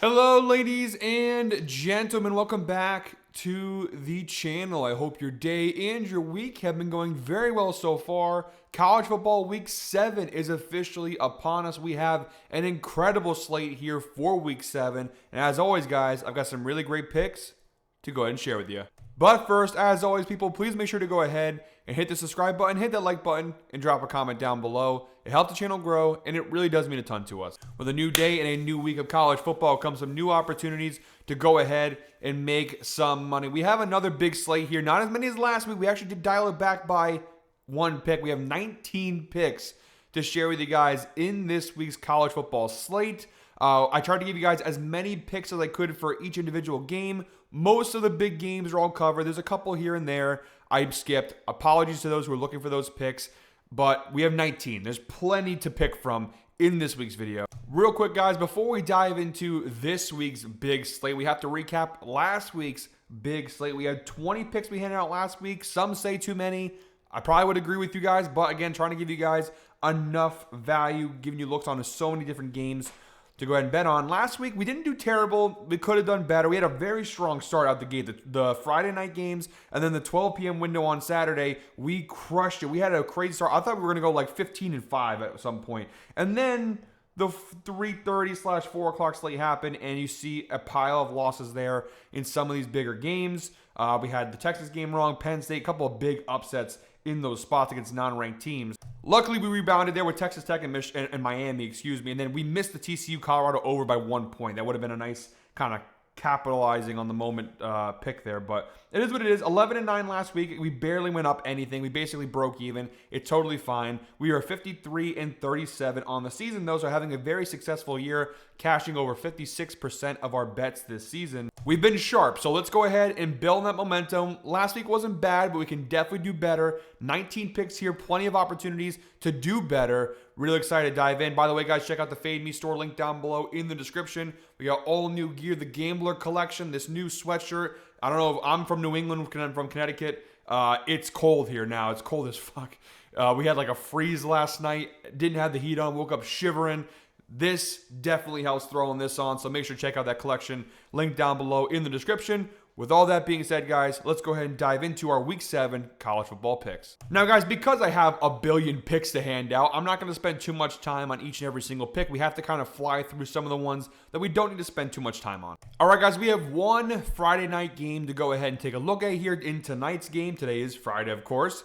Hello, ladies and gentlemen. Welcome back to the channel. I hope your day and your week have been going very well so far. College football week 7 is officially upon us. We have an incredible slate here for week 7. And as always, guys, I've got some really great picks to go ahead and share with you. But first, as always, people, please make sure to go ahead and hit the subscribe button, hit that like button, and drop a comment down below. It helps the channel grow, and it really does mean a ton to us. With a new day and a new week of college football comes some new opportunities to go ahead and make some money. We have another big slate here. Not as many as last week. We actually did dial it back by one pick. We have 19 picks to share with you guys in this week's college football slate. I tried to give you guys as many picks as I could for each individual game. Most of the big games are all covered. There's a couple here and there I skipped. Apologies to those who are looking for those picks, but we have 19. There's plenty to pick from in this week's video. Real quick, guys, before we dive into this week's big slate, we have to recap last week's big slate. We had 20 picks we handed out last week. Some say too many. I probably would agree with you guys, but again, trying to give you guys enough value, giving you looks on so many different games to go ahead and bet on. Last week, we didn't do terrible. We could have done better. We had a very strong start out the gate. The Friday night games and then the 12 p.m. window on Saturday, we crushed it. We had a crazy start. I thought we were going to go like 15-5 at some point. And then the 3:30/4 o'clock slate happened, and you see a pile of losses there in some of these bigger games. We had the Texas game wrong, Penn State, a couple of big upsets in those spots against non-ranked teams. Luckily, we rebounded there with Texas Tech and Miami, and then we missed the TCU-Colorado over by 1 point. That would have been a nice kind of capitalizing on the moment pick there, but it is what it is. 11-9 last week. We barely went up anything. We basically broke even. It's totally fine. We are 53-37 on the season, though, so having a very successful year, cashing over 56% of our bets this season. We've been sharp, so let's go ahead and build on that momentum. Last week wasn't bad, but we can definitely do better. 19 picks here, plenty of opportunities to do better. Really excited to dive in. By the way, guys, check out the Fade Me store link down below in the description. We got all new gear, the Gambler collection, this new sweatshirt. I don't know if I'm from New England, I'm from Connecticut. It's cold here now. It's cold as fuck. We had like a freeze last night. Didn't have the heat on. Woke up shivering. This definitely helps throwing this on, so make sure to check out that collection. Link down below in the description. With all that being said, guys, let's go ahead and dive into our Week 7 college football picks. Now, guys, because I have a billion picks to hand out, I'm not going to spend too much time on each and every single pick. We have to kind of fly through some of the ones that we don't need to spend too much time on. All right, guys, we have one Friday night game to go ahead and take a look at here in tonight's game. Today is Friday, of course.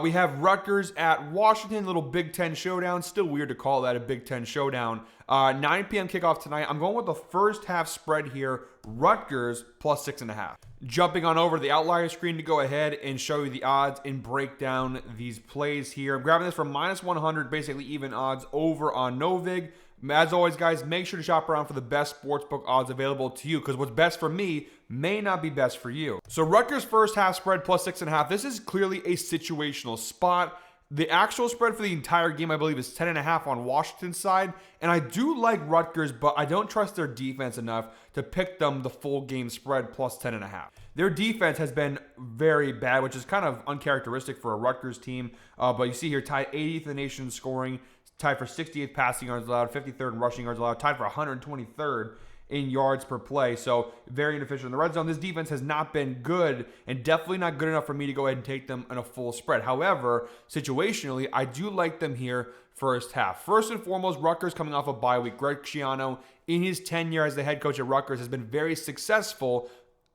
We have Rutgers at Washington, little Big Ten showdown. Still weird to call that a Big Ten showdown. 9 p.m. kickoff tonight. I'm going with the first half spread here. Rutgers plus 6.5. Jumping on over to the outlier screen to go ahead and show you the odds and break down these plays here. I'm grabbing this from -100, basically even odds over on Novig. As always, guys, make sure to shop around for the best sportsbook odds available to you, because what's best for me may not be best for you. So Rutgers first half spread plus 6.5. This is clearly a situational spot. The actual spread for the entire game, I believe, is 10.5 on Washington's side. And I do like Rutgers, but I don't trust their defense enough to pick them the full game spread plus 10.5. Their defense has been very bad, which is kind of uncharacteristic for a Rutgers team. But you see here, tied 80th in the nation in scoring, tied for 68th passing yards allowed, 53rd in rushing yards allowed, tied for 123rd in yards per play. So very inefficient in the red zone. This defense has not been good, and definitely not good enough for me to go ahead and take them in a full spread. However, situationally, I do like them here first half. First and foremost, Rutgers coming off a bye week. Greg Schiano, in his tenure as the head coach at Rutgers, has been very successful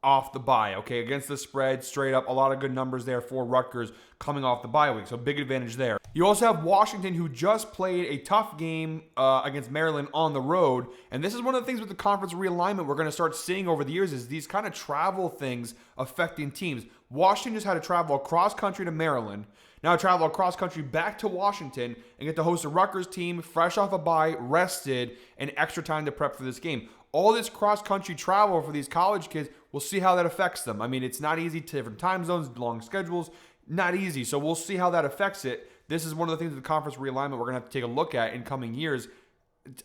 off the bye, okay? Against the spread, straight up, a lot of good numbers there for Rutgers coming off the bye week, so big advantage there. You also have Washington, who just played a tough game against Maryland on the road, and this is one of the things with the conference realignment we're going to start seeing over the years is these kind of travel things affecting teams. Washington just had to travel across country to Maryland, now travel across country back to Washington and get to host a Rutgers team fresh off a bye, rested, and extra time to prep for this game. All this cross-country travel for these college kids, we'll see how that affects them. I mean, it's not easy, different time zones, long schedules, not easy. So we'll see how that affects it. This is one of the things with the conference realignment we're going to have to take a look at in coming years.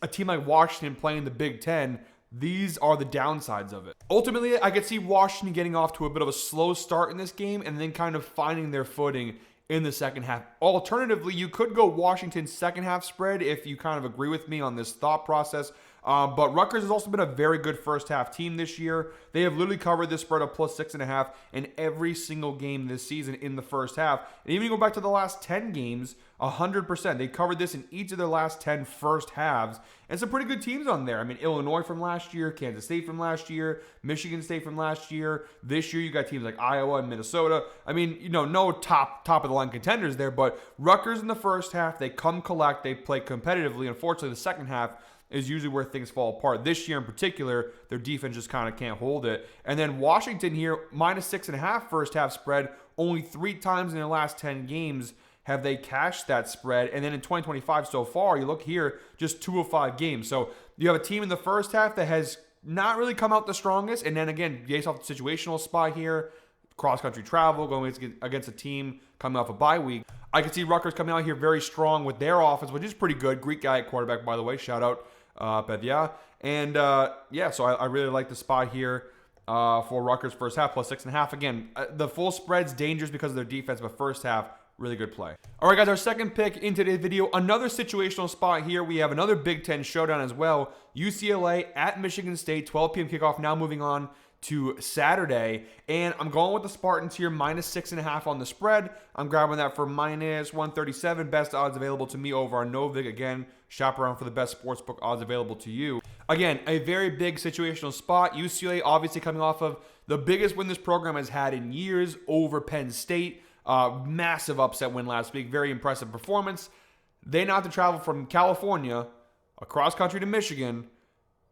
A team like Washington playing the Big Ten, these are the downsides of it. Ultimately, I could see Washington getting off to a bit of a slow start in this game and then kind of finding their footing in the second half. Alternatively, you could go Washington's second half spread if you kind of agree with me on this thought process. But Rutgers has also been a very good first half team this year. They have literally covered this spread of plus 6.5 in every single game this season in the first half. And even go back to the last 10 games, 100%. They covered this in each of their last 10 first halves. And some pretty good teams on there. I mean, Illinois from last year, Kansas State from last year, Michigan State from last year. This year, you got teams like Iowa and Minnesota. I mean, no top of the line contenders there, but Rutgers in the first half, they come collect, they play competitively. Unfortunately, the second half is usually where things fall apart. This year in particular, their defense just kind of can't hold it. And then Washington here, minus 6.5 first half spread. Only 3 times in their last 10 games have they cashed that spread. And then in 2025 so far, you look here, just 2 of 5 games. So you have a team in the first half that has not really come out the strongest. And then again, based off the situational spot here, cross-country travel, going against a team coming off a bye week. I can see Rutgers coming out here very strong with their offense, which is pretty good. Greek guy at quarterback, by the way. Shout out. Yeah. And so I really like the spot here for Rutgers first half, plus 6.5. Again, the full spread's dangerous because of their defense, but first half, really good play. All right, guys, our second pick in today's video, another situational spot here. We have another Big Ten showdown as well. UCLA at Michigan State, 12 p.m. kickoff. Now moving on to Saturday, and I'm going with the Spartans here, minus 6.5 on the spread. I'm grabbing that for minus 137. Best odds available to me over on Novig. Again, shop around for the best sportsbook odds available to you. Again, a very big situational spot. UCLA obviously coming off of the biggest win this program has had in years over Penn State. Massive upset win last week. Very impressive performance. They now have to travel from California across country to Michigan,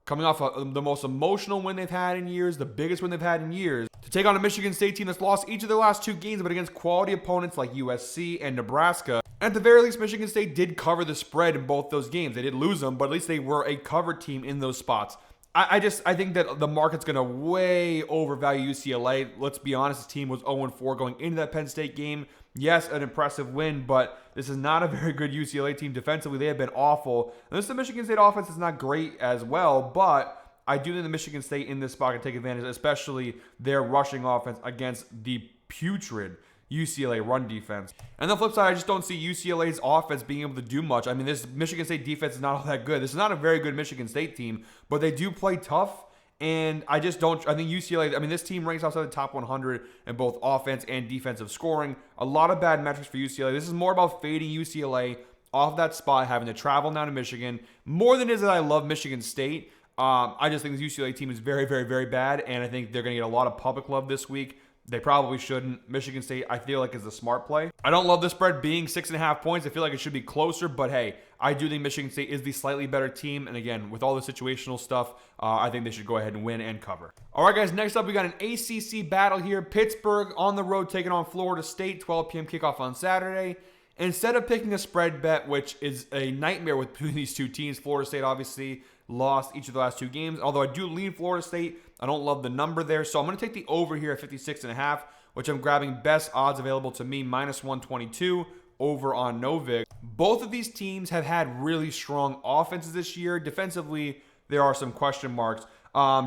coming off the most emotional win they've had in years, the biggest win they've had in years, to take on a Michigan State team that's lost each of their last 2 games, but against quality opponents like USC and Nebraska. At the very least, Michigan State did cover the spread in both those games. They did lose them, but at least they were a covered team in those spots. I think that the market's going to way overvalue UCLA. Let's be honest, this team was 0-4 going into that Penn State game. Yes, an impressive win, but this is not a very good UCLA team defensively. They have been awful. And this the Michigan State offense is not great as well, but I do think the Michigan State in this spot can take advantage, especially their rushing offense against the putrid UCLA run defense. And on the flip side, I just don't see UCLA's offense being able to do much. I mean, this Michigan State defense is not all that good. This is not a very good Michigan State team, but they do play tough. And I think UCLA, this team ranks outside the top 100 in both offense and defensive scoring. A lot of bad metrics for UCLA. This is more about fading UCLA off that spot, having to travel down to Michigan. More than it is that I love Michigan State. I just think this UCLA team is very, very, very bad. And I think they're going to get a lot of public love this week. They probably shouldn't. Michigan State, I feel like, is a smart play. I don't love the spread being 6.5 points. I feel like it should be closer, but hey, I do think Michigan State is the slightly better team. And again, with all the situational stuff, I think they should go ahead and win and cover. All right, guys, next up, we got an ACC battle here. Pittsburgh on the road taking on Florida State, 12 p.m. kickoff on Saturday. Instead of picking a spread bet, which is a nightmare between these two teams, Florida State obviously lost each of the last 2 games. Although I do lean Florida State, I don't love the number there. So I'm going to take the over here at 56.5, which I'm grabbing best odds available to me, minus 122 over on Novig. Both of these teams have had really strong offenses this year. Defensively, there are some question marks.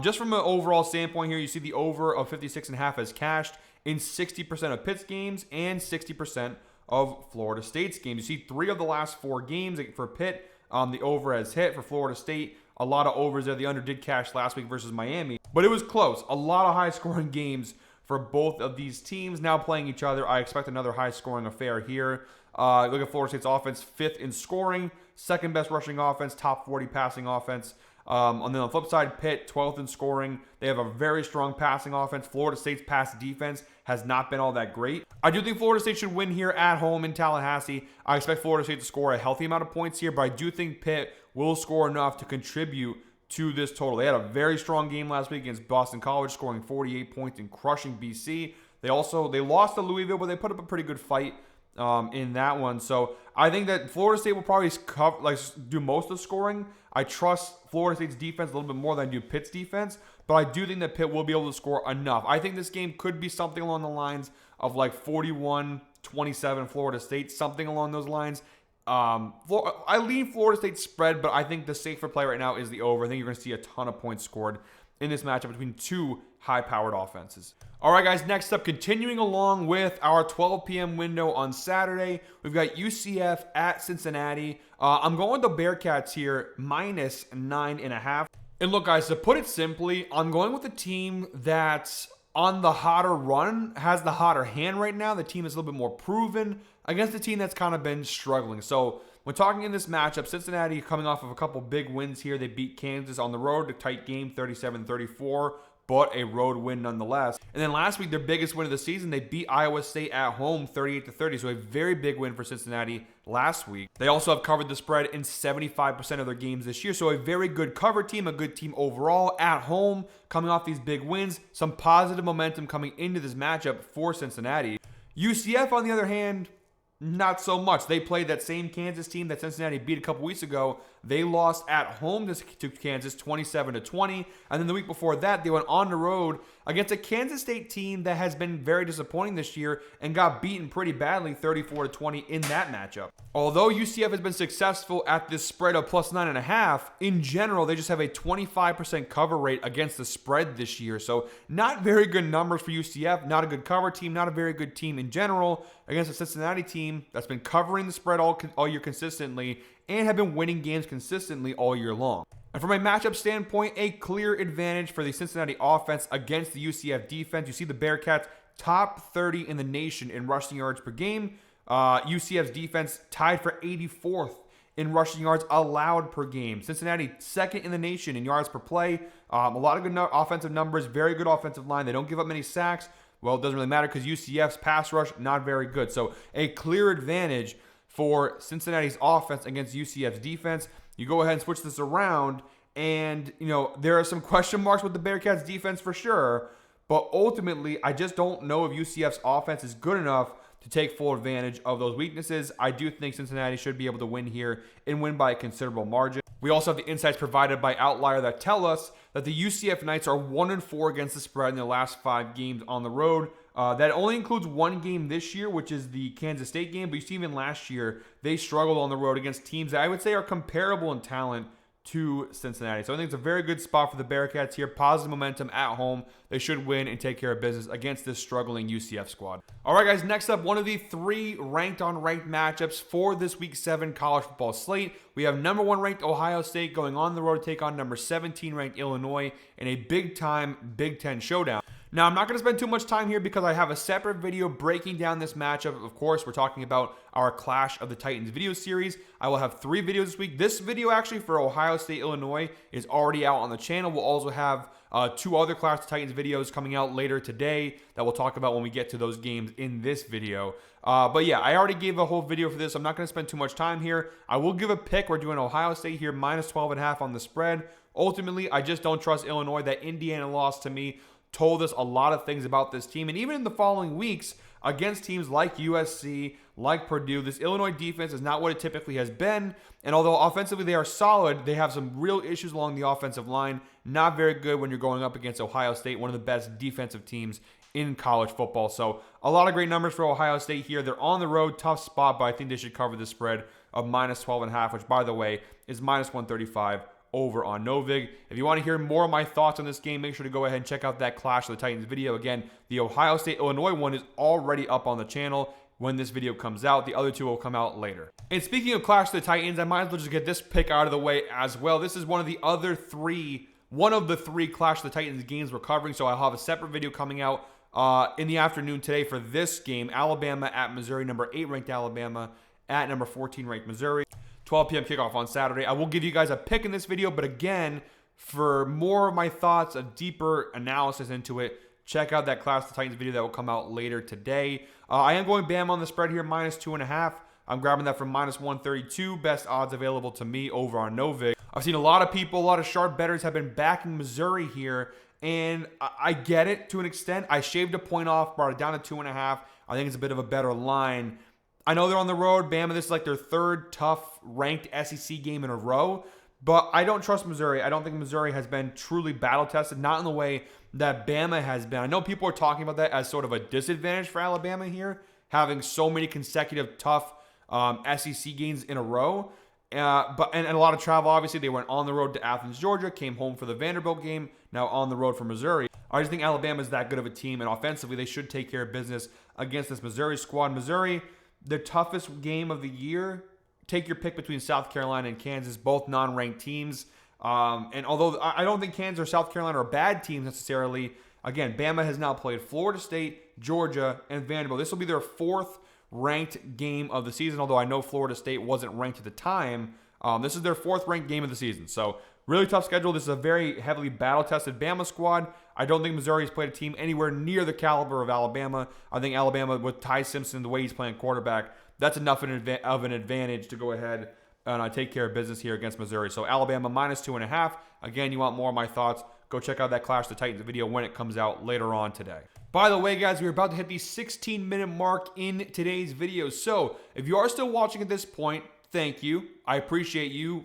Just from an overall standpoint here, you see the over of 56.5 has cashed in 60% of Pitt's games and 60% of Florida State's games. You see 3 of the last 4 games for Pitt, the over has hit. For Florida State, a lot of overs there. The under did cash last week versus Miami, but it was close. A lot of high-scoring games for both of these teams now playing each other. I expect another high-scoring affair here. Look at Florida State's offense, 5th in scoring, 2nd best rushing offense, top 40 passing offense. On the flip side, Pitt, 12th in scoring. They have a very strong passing offense. Florida State's pass defense has not been all that great. I do think Florida State should win here at home in Tallahassee. I expect Florida State to score a healthy amount of points here, but I do think Pitt will score enough to contribute to this total. They had a very strong game last week against Boston College, scoring 48 points and crushing BC. They lost to Louisville, but they put up a pretty good fight in that one. So I think that Florida State will probably do most of the scoring. I trust Florida State's defense a little bit more than I do Pitt's defense, but I do think that Pitt will be able to score enough. I think this game could be something along the lines of like 41-27 Florida State, something along those lines. I lean Florida State spread, but I think the safer play right now is the over. I think you're going to see a ton of points scored in this matchup between two high-powered offenses. All right, guys, next up, continuing along with our 12 p.m. window on Saturday, we've got UCF at Cincinnati. I'm going with the Bearcats here, minus 9.5. And look, guys, to put it simply, I'm going with the team that's on the hotter run, has the hotter hand right now. The team is a little bit more proven against a team that's kind of been struggling. So when talking in this matchup, Cincinnati coming off of a couple big wins here. They beat Kansas on the road, a tight game, 37-34, but a road win nonetheless. And then last week, their biggest win of the season, they beat Iowa State at home, 38-30. So a very big win for Cincinnati last week. They also have covered the spread in 75% of their games this year. So a very good cover team, a good team overall at home, coming off these big wins. Some positive momentum coming into this matchup for Cincinnati. UCF, on the other hand, not so much. They played that same Kansas team that Cincinnati beat a couple weeks ago. They lost at home to Kansas 27-20. And then the week before that, they went on the road against a Kansas State team that has been very disappointing this year and got beaten pretty badly 34-20 in that matchup. Although UCF has been successful at this spread of plus 9.5, in general, they just have a 25% cover rate against the spread this year. So not very good numbers for UCF. Not a good cover team. Not a very good team in general against a Cincinnati team that's been covering the spread all year consistently and have been winning games consistently all year long. And from a matchup standpoint, a clear advantage for the Cincinnati offense against the UCF defense. You see the Bearcats top 30 in the nation in rushing yards per game. UCF's defense tied for 84th in rushing yards allowed per game. Cincinnati second in the nation in yards per play. A lot of good offensive numbers, very good offensive line. They don't give up many sacks. Well, it doesn't really matter because UCF's pass rush, not very good. So a clear advantage for Cincinnati's offense against UCF's defense. You go ahead and switch this around, and, there are some question marks with the Bearcats' defense for sure, but ultimately, I just don't know if UCF's offense is good enough to take full advantage of those weaknesses. I do think Cincinnati should be able to win here and win by a considerable margin. We also have the insights provided by Outlier that tell us that the UCF Knights are 1-4 against the spread in their last 5 games on the road. That only includes one game this year, which is the Kansas State game. But you see, even last year, they struggled on the road against teams that I would say are comparable in talent to Cincinnati. So I think it's a very good spot for the Bearcats here. Positive momentum at home. They should win and take care of business against this struggling UCF squad. All right, guys, next up, one of the 3 ranked-on-ranked matchups for this Week 7 college football slate. We have number 1 ranked Ohio State going on the road to take on number 17 ranked Illinois in a big-time Big Ten showdown. Now, I'm not going to spend too much time here because I have a separate video breaking down this matchup. Of course, we're talking about our Clash of the Titans video series. I will have 3 videos this week. This video, actually, for Ohio State, Illinois, is already out on the channel. We'll also have 2 other Clash of the Titans videos coming out later today that we'll talk about when we get to those games in this video. But yeah, I already gave a whole video for this. I'm not going to spend too much time here. I will give a pick. We're doing Ohio State here, minus 12.5 on the spread. Ultimately, I just don't trust Illinois. That Indiana loss to me told us a lot of things about this team. And even in the following weeks, against teams like USC, like Purdue, this Illinois defense is not what it typically has been. And although offensively they are solid, they have some real issues along the offensive line. Not very good when you're going up against Ohio State, one of the best defensive teams in college football. So a lot of great numbers for Ohio State here. They're on the road, tough spot, but I think they should cover the spread of minus 12.5, which, by the way, is minus 135 over on Novig. If you want to hear more of my thoughts on this game, make sure to go ahead and check out that Clash of the Titans video. Again, the Ohio State-Illinois one is already up on the channel when this video comes out. The other 2 will come out later. And speaking of Clash of the Titans, I might as well just get this pick out of the way as well. This is one of the 3 Clash of the Titans games we're covering, so I'll have a separate video coming out in the afternoon today for this game. Alabama at Missouri, number 8 ranked Alabama at number 14 ranked Missouri. 12 p.m. kickoff on Saturday. I will give you guys a pick in this video, but again, for more of my thoughts, a deeper analysis into it, check out that Clash of the Titans video that will come out later today. I am going Bama on the spread here, minus 2.5. I'm grabbing that from minus 132. Best odds available to me over on Novig. I've seen a lot of people, a lot of sharp bettors have been backing Missouri here, and I get it to an extent. I shaved a point off, brought it down to 2.5. I think it's a bit of a better line. I know they're on the road. Bama, this is like their 3rd tough ranked SEC game in a row. But I don't trust Missouri. I don't think Missouri has been truly battle-tested, not in the way that Bama has been. I know people are talking about that as sort of a disadvantage for Alabama here, having so many consecutive tough SEC games in a row. And a lot of travel, obviously. They went on the road to Athens, Georgia, came home for the Vanderbilt game, now on the road for Missouri. I just think Alabama is that good of a team, and offensively, they should take care of business against this Missouri squad. Missouri, the toughest game of the year. Take your pick between South Carolina and Kansas, both non-ranked teams. And although I don't think Kansas or South Carolina are bad teams necessarily, again, Bama has now played Florida State, Georgia, and Vanderbilt. This will be their 4th ranked game of the season, although I know Florida State wasn't ranked at the time. This is their 4th ranked game of the season. So really tough schedule. This is a very heavily battle-tested Bama squad. I don't think Missouri has played a team anywhere near the caliber of Alabama. I think Alabama, with Ty Simpson, the way he's playing quarterback, that's enough of an advantage to go ahead and take care of business here against Missouri. So Alabama -2.5. Again, you want more of my thoughts, go check out that Clash of the Titans video when it comes out later on today. By the way, guys, we're about to hit the 16-minute mark in today's video. So if you are still watching at this point, thank you. I appreciate you.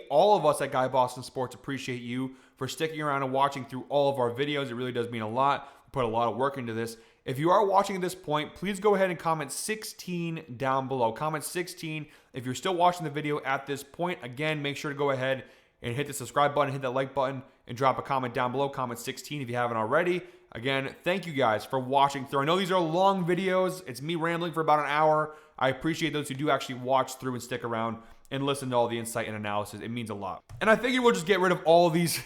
All of us at Guy Boston Sports appreciate you for sticking around and watching through all of our videos. It really does mean a lot. We put a lot of work into this. If you are watching at this point, please go ahead and comment 16 down below. Comment 16 if you're still watching the video at this point. Again, make sure to go ahead and hit the subscribe button, hit that like button, and drop a comment down below. Comment 16 if you haven't already. Again, thank you guys for watching through. I know these are long videos. It's me rambling for about an hour. I appreciate those who do actually watch through and stick around and listen to all the insight and analysis. It means a lot. And I figured we'll just get rid of all these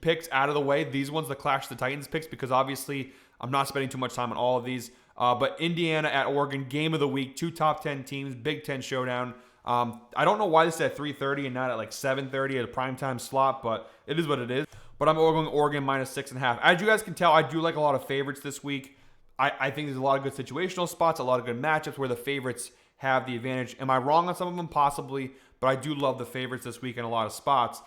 picks out of the way. These ones, the Clash of the Titans picks, because obviously I'm not spending too much time on all of these. But Indiana at Oregon, game of the week, 2 top 10 teams, Big Ten showdown. I don't know why this is at 3:30 and not at like 7:30 at a primetime slot, but it is what it is. But I'm going Oregon -6.5. As you guys can tell, I do like a lot of favorites this week. I think there's a lot of good situational spots, a lot of good matchups where the favorites have the advantage. Am I wrong on some of them? Possibly, but I do love the favorites this week in a lot of spots.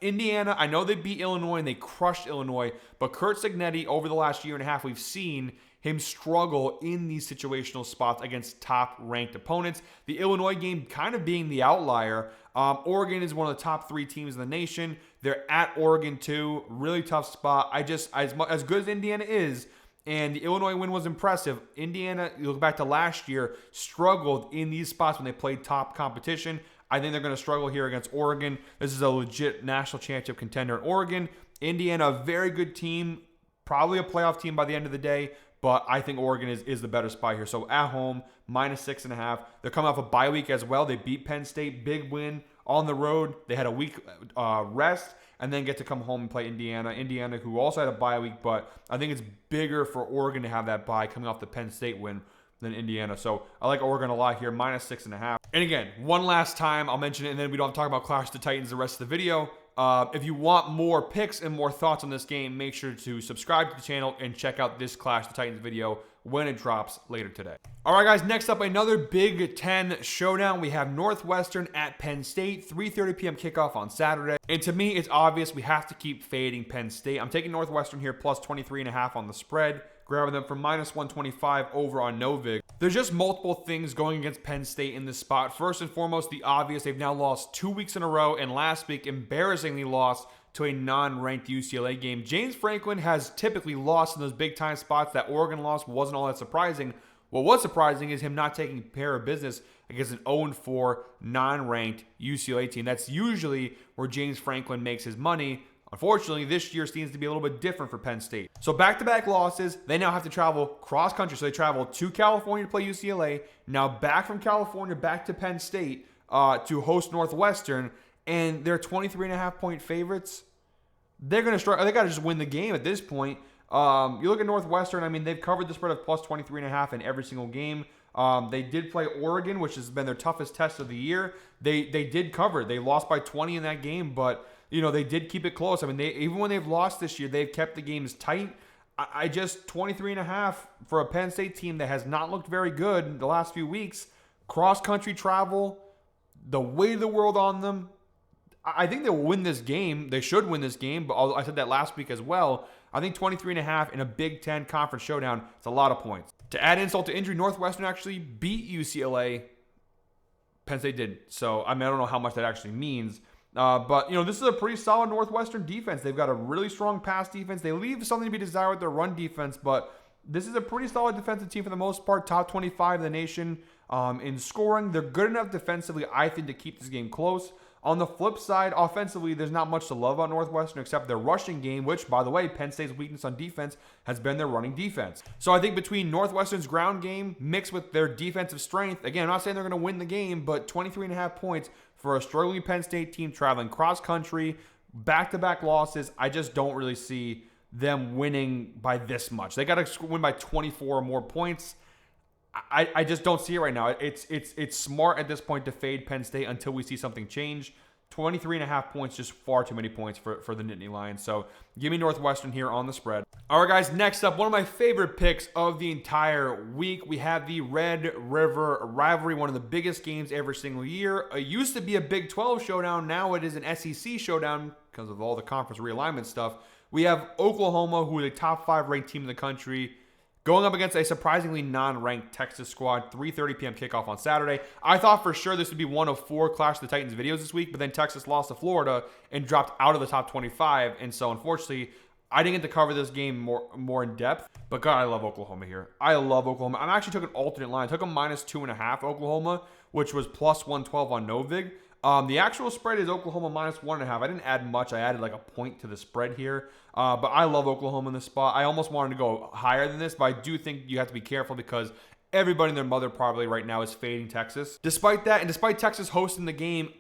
Indiana, I know they beat Illinois and they crushed Illinois, but Curt Cignetti, over the last year and a half, we've seen him struggle in these situational spots against top-ranked opponents. The Illinois game kind of being the outlier. Oregon is one of the top 3 teams in the nation. They're at Oregon too. Really tough spot. As good as Indiana is, and the Illinois win was impressive, Indiana, you look back to last year, struggled in these spots when they played top competition. I think they're going to struggle here against Oregon. This is a legit national championship contender in Oregon. Indiana, a very good team, probably a playoff team by the end of the day, but I think Oregon is the better spot here. So at home, -6.5. They're coming off a bye week as well. They beat Penn State, big win on the road. They had a week rest and then get to come home and play Indiana. Indiana, who also had a bye week, but I think it's bigger for Oregon to have that bye coming off the Penn State win than Indiana. So I like Oregon a lot here, -6.5. And again, one last time, I'll mention it, and then we don't talk about Clash of the Titans the rest of the video. If you want more picks and more thoughts on this game, make sure to subscribe to the channel and check out this Clash of the Titans video when it drops later today. All right, guys, next up, another Big Ten showdown. We have Northwestern at Penn State, 3:30 p.m. kickoff on Saturday. And to me, it's obvious we have to keep fading Penn State. I'm taking Northwestern here, plus 23.5 on the spread, grabbing them for -125 over on Novig. There's just multiple things going against Penn State in this spot. First and foremost, the obvious. They've now lost 2 weeks in a row, and last week embarrassingly lost to a non-ranked UCLA game. James Franklin has typically lost in those big-time spots. That Oregon loss wasn't all that surprising. What was surprising is him not taking care of business against an 0-4 non-ranked UCLA team. That's usually where James Franklin makes his money. Unfortunately, this year seems to be a little bit different for Penn State. So back-to-back losses, they now have to travel cross-country. So they travel to California to play UCLA, now back from California back to Penn State to host Northwestern, and they're 23.5-point favorites. They're going to struggle. They got to just win the game at this point. You look at Northwestern, I mean, they've covered the spread of plus 23.5 in every single game. They did play Oregon, which has been their toughest test of the year. They did cover. They lost by 20 in that game, but you know, they did keep it close. I mean, even when they've lost this year, they've kept the games tight. I just 23.5 for a Penn State team that has not looked very good in the last few weeks. Cross-country travel, the weight of the world on them. I think they'll win this game. They should win this game, but I said that last week as well. I think 23.5 in a Big Ten conference showdown, it's a lot of points. To add insult to injury, Northwestern actually beat UCLA. Penn State did. So, I mean, I don't know how much that actually means. But, you know, this is a pretty solid Northwestern defense. They've got a really strong pass defense. They leave something to be desired with their run defense, but this is a pretty solid defensive team for the most part. Top 25 in the nation. in scoring. They're good enough defensively, I think, to keep this game close. On the flip side, offensively, there's not much to love on Northwestern except their rushing game, which, by the way, Penn State's weakness on defense has been their running defense. So I think between Northwestern's ground game mixed with their defensive strength, again, I'm not saying they're going to win the game, but 23.5 points for a struggling Penn State team traveling cross-country, back-to-back losses, I just don't really see them winning by this much. They got to win by 24 or more points. I just don't see it right now. It's smart at this point to fade Penn State until we see something change. 23.5 points, just far too many points for the Nittany Lions. So give me Northwestern here on the spread. All right, guys, next up, one of my favorite picks of the entire week. We have the Red River rivalry, one of the biggest games every single year. It used to be a Big 12 showdown. Now it is an SEC showdown because of all the conference realignment stuff. We have Oklahoma, who is a top 5 ranked team in the country, going up against a surprisingly non-ranked Texas squad. 3:30 p.m. kickoff on Saturday. I thought for sure this would be one of 4 Clash of the Titans videos this week, but then Texas lost to Florida and dropped out of the top 25. And so, unfortunately, I didn't get to cover this game more in depth. But, God, I love Oklahoma here. I love Oklahoma. I actually took an alternate line. I took a -2.5 Oklahoma, which was plus 112 on Novig. The actual spread is Oklahoma -1.5. I didn't add much. I added like a point to the spread here. But I love Oklahoma in this spot. I almost wanted to go higher than this, but I do think you have to be careful because everybody and their mother probably right now is fading Texas. Despite that, and despite Texas hosting the game,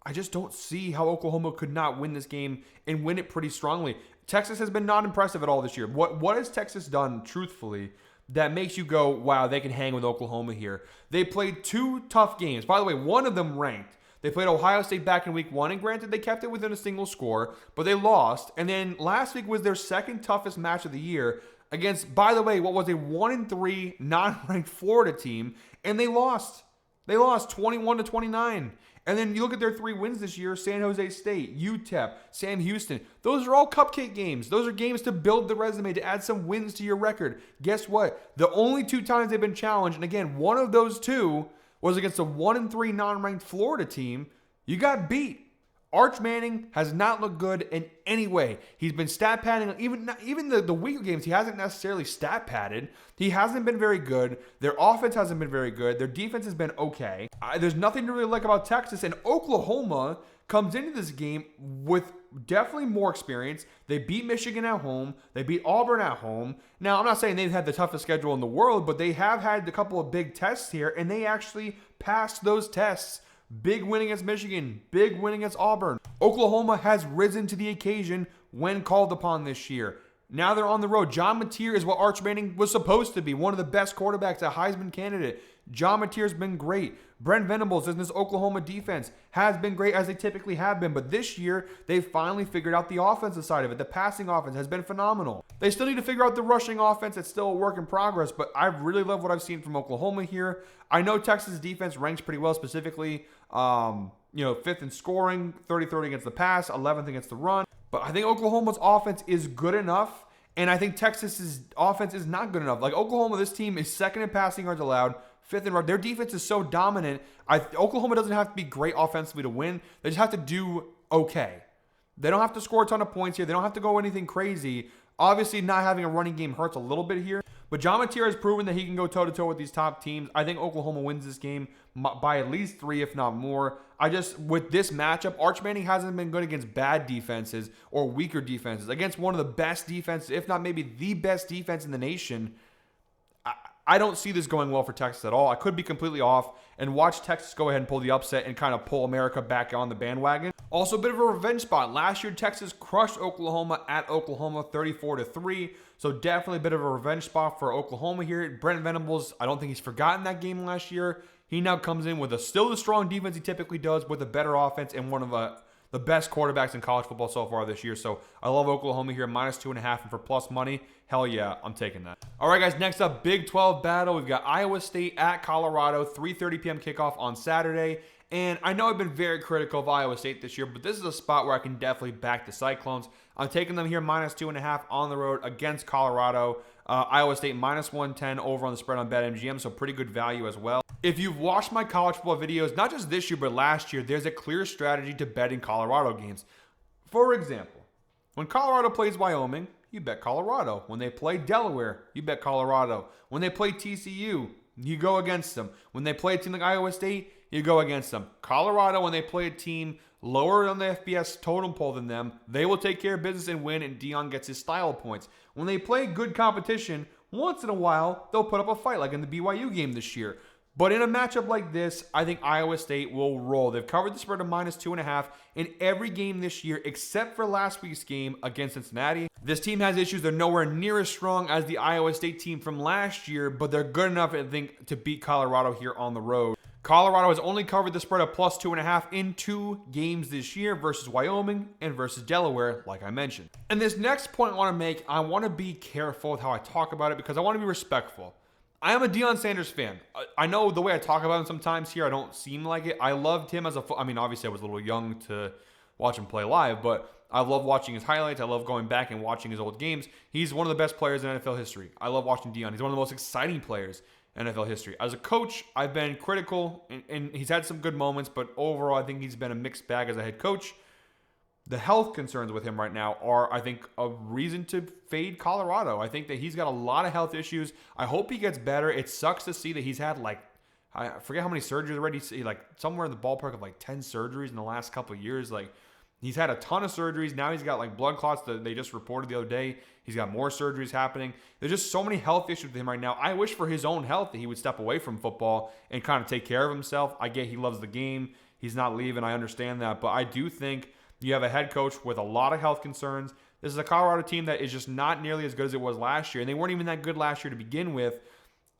I just don't see how Oklahoma could not win this game and win it pretty strongly. Texas has been not impressive at all this year. What has Texas done, truthfully, that makes you go, wow, they can hang with Oklahoma here? They played 2 tough games. By the way, one of them ranked. They played Ohio State back in week 1, and granted, they kept it within a single score, but they lost. And then last week was their second toughest match of the year against, by the way, what was a 1-3 non-ranked Florida team, and they lost. They lost 21-29. And then you look at their 3 wins this year: San Jose State, UTEP, Sam Houston. Those are all cupcake games. Those are games to build the resume, to add some wins to your record. Guess what? The only 2 times they've been challenged, and again, one of those 2 was against a 1-3 non-ranked Florida team, you got beat. Arch Manning has not looked good in any way. He's been stat padding. Even the weaker games, he hasn't necessarily stat padded. He hasn't been very good. Their offense hasn't been very good. Their defense has been okay. There's nothing to really like about Texas. And Oklahoma comes into this game with definitely more experience. They beat Michigan at home. They beat Auburn at home. Now, I'm not saying they've had the toughest schedule in the world, but they have had a couple of big tests here, and they actually passed those tests. Big win against Michigan. Big win against Auburn. Oklahoma has risen to the occasion when called upon this year. Now they're on the road. John Mateer is what Arch Manning was supposed to be. One of the best quarterbacks, a Heisman candidate. John Mateer's been great. Brent Venables in this Oklahoma defense has been great, as they typically have been. But this year, they've finally figured out the offensive side of it. The passing offense has been phenomenal. They still need to figure out the rushing offense. It's still a work in progress. But I really love what I've seen from Oklahoma here. I know Texas' defense ranks pretty well, specifically, 5th in scoring, 30-30 against the pass, 11th against the run. But I think Oklahoma's offense is good enough, and I think Texas's offense is not good enough. Like Oklahoma, this team is 2nd in passing yards allowed, 5th in run. Their defense is so dominant. Oklahoma doesn't have to be great offensively to win. They just have to do okay. They don't have to score a ton of points here. They don't have to go anything crazy. Obviously, not having a running game hurts a little bit here. But John Mateer has proven that he can go toe-to-toe with these top teams. I think Oklahoma wins this game by at least 3, if not more. With this matchup, Arch Manning hasn't been good against bad defenses or weaker defenses. Against one of the best defenses, if not maybe the best defense in the nation, I don't see this going well for Texas at all. I could be completely off, and watch Texas go ahead and pull the upset and kind of pull America back on the bandwagon. Also, a bit of a revenge spot. Last year, Texas crushed Oklahoma at Oklahoma 34-3. So definitely a bit of a revenge spot for Oklahoma here. Brent Venables, I don't think he's forgotten that game last year. He now comes in with still the strong defense he typically does, with a better offense and one of the best quarterbacks in college football so far this year. So I love Oklahoma here, -2.5, and for plus money, hell yeah, I'm taking that. All right, guys, next up, Big 12 battle. We've got Iowa State at Colorado, 3:30 p.m. kickoff on Saturday. And I know I've been very critical of Iowa State this year, but this is a spot where I can definitely back the Cyclones. I'm taking them here -2.5 on the road against Colorado. Iowa State -110 over on the spread on BetMGM, so pretty good value as well. If you've watched my college football videos, not just this year, but last year, there's a clear strategy to betting Colorado games. For example, when Colorado plays Wyoming, you bet Colorado. When they play Delaware, you bet Colorado. When they play TCU, you go against them. When they play a team like Iowa State, you go against them. Colorado, when they play a team lower on the FBS totem pole than them, they will take care of business and win, and Deion gets his style points. When they play good competition, once in a while, they'll put up a fight, like in the BYU game this year. But in a matchup like this, I think Iowa State will roll. They've covered the spread of -2.5 in every game this year, except for last week's game against Cincinnati. This team has issues. They're nowhere near as strong as the Iowa State team from last year, but they're good enough, I think, to beat Colorado here on the road. Colorado has only covered the spread of +2.5 in 2 games this year versus Wyoming and versus Delaware, like I mentioned. And this next point I want to make, I want to be careful with how I talk about it because I want to be respectful. I am a Deion Sanders fan. I know the way I talk about him sometimes here, I don't seem like it. I loved him as a, I mean, obviously I was a little young to watch him play live, but I love watching his highlights. I love going back and watching his old games. He's one of the best players in NFL history. I love watching Deion. He's one of the most exciting players in NFL history. As a coach, I've been critical, and he's had some good moments, but overall, I think he's been a mixed bag as a head coach. The health concerns with him right now are, I think, a reason to fade Colorado. I think that he's got a lot of health issues. I hope he gets better. It sucks to see that he's had, like, I forget how many surgeries already. Like, somewhere in the ballpark of, like, 10 surgeries in the last couple of years. Like, he's had a ton of surgeries. Now he's got, like, blood clots that they just reported the other day. He's got more surgeries happening. There's just so many health issues with him right now. I wish for his own health that he would step away from football and kind of take care of himself. I get he loves the game. He's not leaving. I understand that. But I do think you have a head coach with a lot of health concerns. This is a Colorado team that is just not nearly as good as it was last year. And they weren't even that good last year to begin with.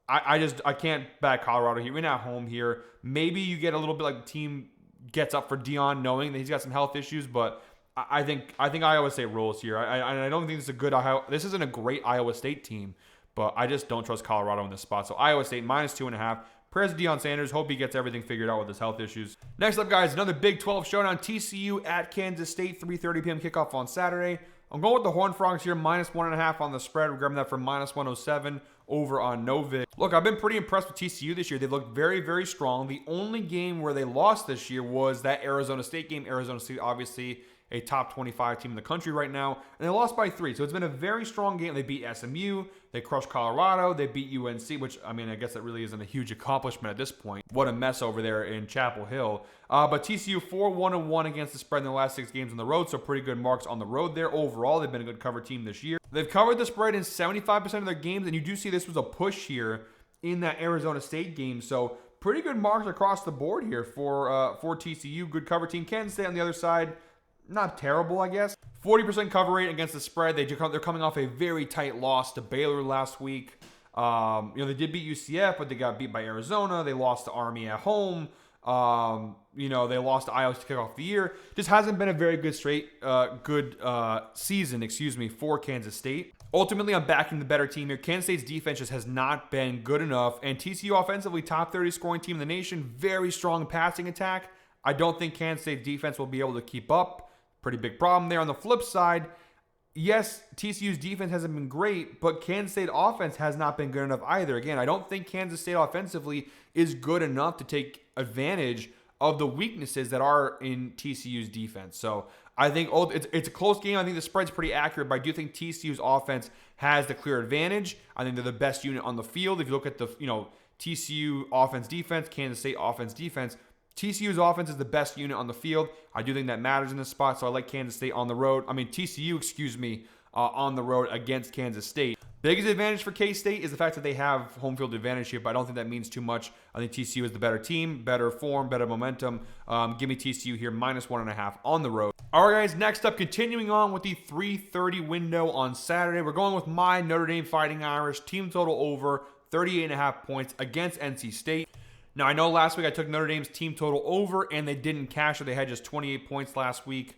I can't back Colorado here. We're at home here. Maybe you get a little bit like the team gets up for Deion knowing that he's got some health issues, but I think Iowa State rolls here. I don't think this is a good this isn't a great Iowa State team, but I just don't trust Colorado in this spot. So Iowa State -2.5. Prayers to Deion Sanders. Hope he gets everything figured out with his health issues. Next up, guys, another Big 12 showdown. TCU at Kansas State, 3:30 p.m. kickoff on Saturday. I'm going with the Horned Frogs here, -1.5 on the spread. We're grabbing that for -107 over on Novick. Look, I've been pretty impressed with TCU this year. They looked very, very strong. The only game where they lost this year was that Arizona State game. Arizona State, obviously, a top 25 team in the country right now, and they lost by 3. So it's been a very strong game. They beat SMU, they crushed Colorado, they beat UNC, which, I mean, I guess that really isn't a huge accomplishment at this point. What a mess over there in Chapel Hill. But TCU 4-1-1 against the spread in the last 6 games on the road, so pretty good marks on the road there. Overall, they've been a good cover team this year. They've covered the spread in 75% of their games, and you do see this was a push here in that Arizona State game. So pretty good marks across the board here for TCU. Good cover team. Kansas State on the other side, not terrible, I guess. 40% cover rate against the spread. They're coming off a very tight loss to Baylor last week. They did beat UCF, but they got beat by Arizona. They lost to Army at home. They lost to Iowa to kick off the year. Just hasn't been a very good season, for Kansas State. Ultimately, I'm backing the better team here. Kansas State's defense just has not been good enough. And TCU offensively, top 30 scoring team in the nation. Very strong passing attack. I don't think Kansas State's defense will be able to keep up. Pretty big problem there. On the flip side, yes, TCU's defense hasn't been great, but Kansas State offense has not been good enough either. Again, I don't think Kansas State offensively is good enough to take advantage of the weaknesses that are in TCU's defense. So I think it's a close game. I think the spread's pretty accurate, but I do think TCU's offense has the clear advantage. I think they're the best unit on the field. If you look at the TCU offense defense, Kansas State offense defense, TCU's offense is the best unit on the field. I do think that matters in this spot, so I like Kansas State on the road. TCU, on the road against Kansas State. Biggest advantage for K-State is the fact that they have home field advantage here, but I don't think that means too much. I think TCU is the better team, better form, better momentum. Give me TCU here, -1.5 on the road. All right, guys, next up, continuing on with the 3:30 window on Saturday, we're going with my Notre Dame Fighting Irish. Team total over 38.5 points against NC State. Now, I know last week I took Notre Dame's team total over, and they didn't cash it. They had just 28 points last week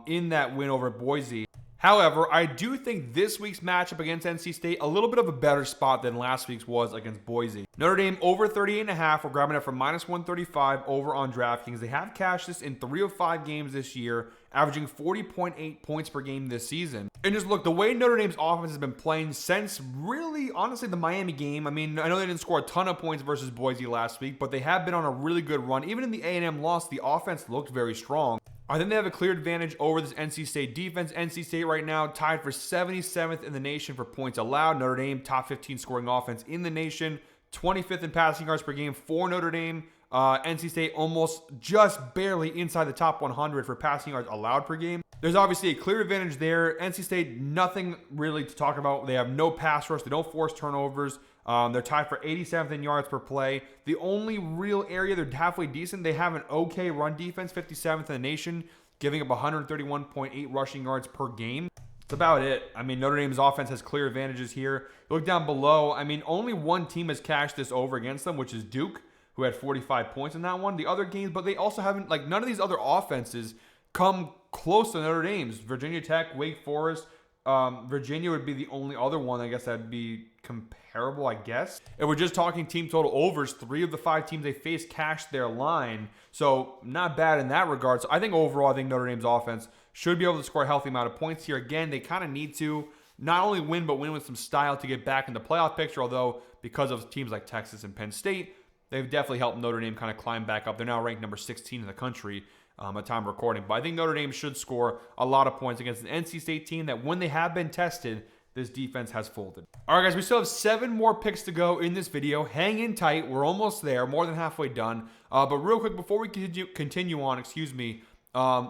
in that win over Boise. However, I do think this week's matchup against NC State a little bit of a better spot than last week's was against Boise. Notre Dame over 38.5. We're grabbing it for -135 over on DraftKings. They have cashed this in 3 of 5 games this year, averaging 40.8 points per game this season. And just look, the way Notre Dame's offense has been playing since really, honestly, the Miami game. I know they didn't score a ton of points versus Boise last week, but they have been on a really good run. Even in the A&M loss, the offense looked very strong. I think they have a clear advantage over this NC State defense. NC State right now tied for 77th in the nation for points allowed. Notre Dame, top 15 scoring offense in the nation, 25th in passing yards per game for Notre Dame. NC State almost just barely inside the top 100 for passing yards allowed per game. There's obviously a clear advantage there. NC State, nothing really to talk about. They have no pass rush. They don't force turnovers. They're tied for 87th in yards per play. The only real area they're halfway decent, they have an okay run defense, 57th in the nation, giving up 131.8 rushing yards per game. That's about it. I mean, Notre Dame's offense has clear advantages here. Look down below. I mean, only one team has cashed this over against them, which is Duke, who had 45 points in that one. The other games, but they also haven't, like, none of these other offenses come close to Notre Dame's. Virginia Tech, Wake Forest, Virginia would be the only other one, I guess, that'd be comparable, I guess. If we're just talking team total overs, 3 of the 5 teams they face cashed their line. So not bad in that regard. So I think overall, I think Notre Dame's offense should be able to score a healthy amount of points here. Again, they kind of need to not only win, but win with some style to get back in the playoff picture. Although because of teams like Texas and Penn State, they've definitely helped Notre Dame kind of climb back up. They're now ranked number 16 in the country at time of recording. But I think Notre Dame should score a lot of points against an NC State team that when they have been tested, this defense has folded. All right, guys, we still have 7 more picks to go in this video. Hang in tight. We're almost there, more than halfway done. But real quick, before we continue on,